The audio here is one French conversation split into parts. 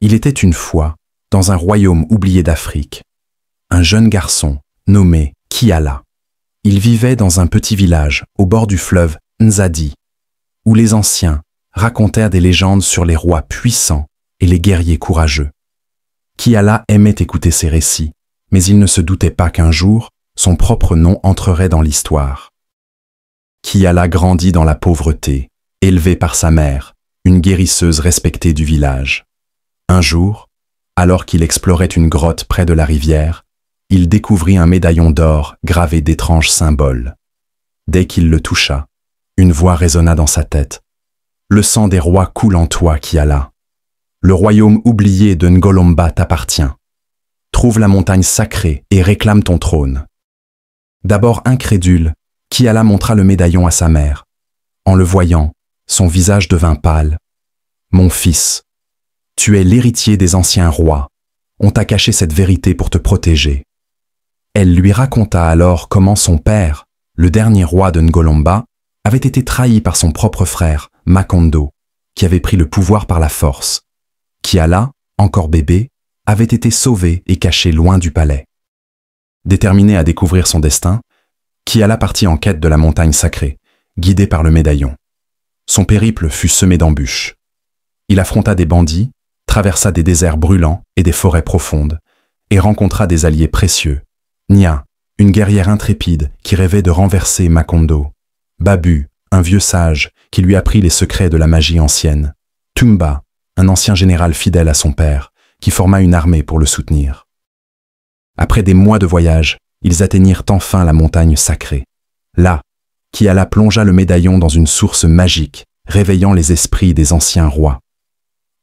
Il était une fois, dans un royaume oublié d'Afrique, un jeune garçon nommé Kiala. Il vivait dans un petit village au bord du fleuve Nzadi, où les anciens racontèrent des légendes sur les rois puissants et les guerriers courageux. Kiala aimait écouter ces récits, mais il ne se doutait pas qu'un jour, son propre nom entrerait dans l'histoire. Kiala grandit dans la pauvreté, élevé par sa mère, une guérisseuse respectée du village. Un jour, alors qu'il explorait une grotte près de la rivière, il découvrit un médaillon d'or gravé d'étranges symboles. Dès qu'il le toucha, une voix résonna dans sa tête. « Le sang des rois coule en toi, Kiala. Le royaume oublié de Ngolomba t'appartient. Trouve la montagne sacrée et réclame ton trône. » D'abord incrédule, Kiala montra le médaillon à sa mère. En le voyant, son visage devint pâle. « Mon fils, tu es l'héritier des anciens rois. On t'a caché cette vérité pour te protéger. » Elle lui raconta alors comment son père, le dernier roi de Ngolomba, avait été trahi par son propre frère, Makondo, qui avait pris le pouvoir par la force. Kiala, encore bébé, avait été sauvé et caché loin du palais. Déterminé à découvrir son destin, Kiala partit en quête de la montagne sacrée, guidé par le médaillon. Son périple fut semé d'embûches. Il affronta des bandits, traversa des déserts brûlants et des forêts profondes, et rencontra des alliés précieux. Nia, une guerrière intrépide qui rêvait de renverser Makondo. Babu, un vieux sage qui lui apprit les secrets de la magie ancienne. Tumba, un ancien général fidèle à son père, qui forma une armée pour le soutenir. Après des mois de voyage, ils atteignirent enfin la montagne sacrée. Là, Kiala plongea le médaillon dans une source magique, réveillant les esprits des anciens rois.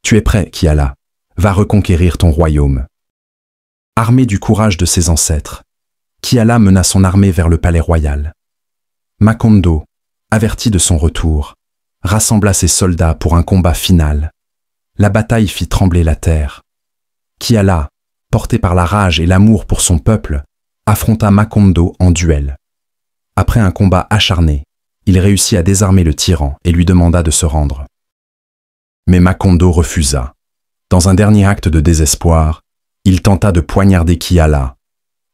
« Tu es prêt, Kiala, va reconquérir ton royaume. » Armé du courage de ses ancêtres, Kiala mena son armée vers le palais royal. Makondo, averti de son retour, rassembla ses soldats pour un combat final. La bataille fit trembler la terre. Kiala, porté par la rage et l'amour pour son peuple, affronta Makondo en duel. Après un combat acharné, il réussit à désarmer le tyran et lui demanda de se rendre. Mais Makondo refusa. Dans un dernier acte de désespoir, il tenta de poignarder Kiala,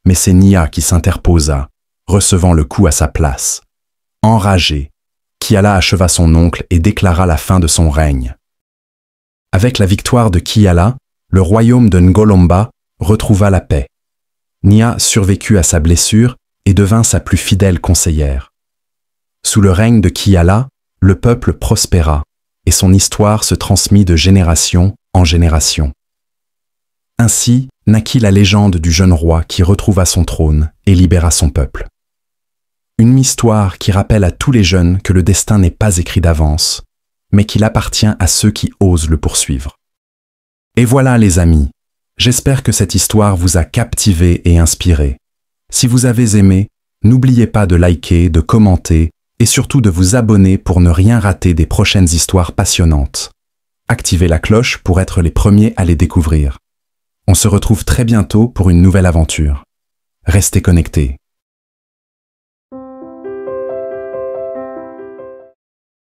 mais c'est Nia qui s'interposa, recevant le coup à sa place. Enragé, Kiala acheva son oncle et déclara la fin de son règne. Avec la victoire de Kiala, le royaume de Ngolomba retrouva la paix. Nia survécut à sa blessure et devint sa plus fidèle conseillère. Sous le règne de Kiala, le peuple prospéra et son histoire se transmit de génération en génération. Ainsi naquit la légende du jeune roi qui retrouva son trône et libéra son peuple. Une histoire qui rappelle à tous les jeunes que le destin n'est pas écrit d'avance, mais qu'il appartient à ceux qui osent le poursuivre. Et voilà les amis, j'espère que cette histoire vous a captivé et inspiré. Si vous avez aimé, n'oubliez pas de liker, de commenter et surtout de vous abonner pour ne rien rater des prochaines histoires passionnantes. Activez la cloche pour être les premiers à les découvrir. On se retrouve très bientôt pour une nouvelle aventure. Restez connectés.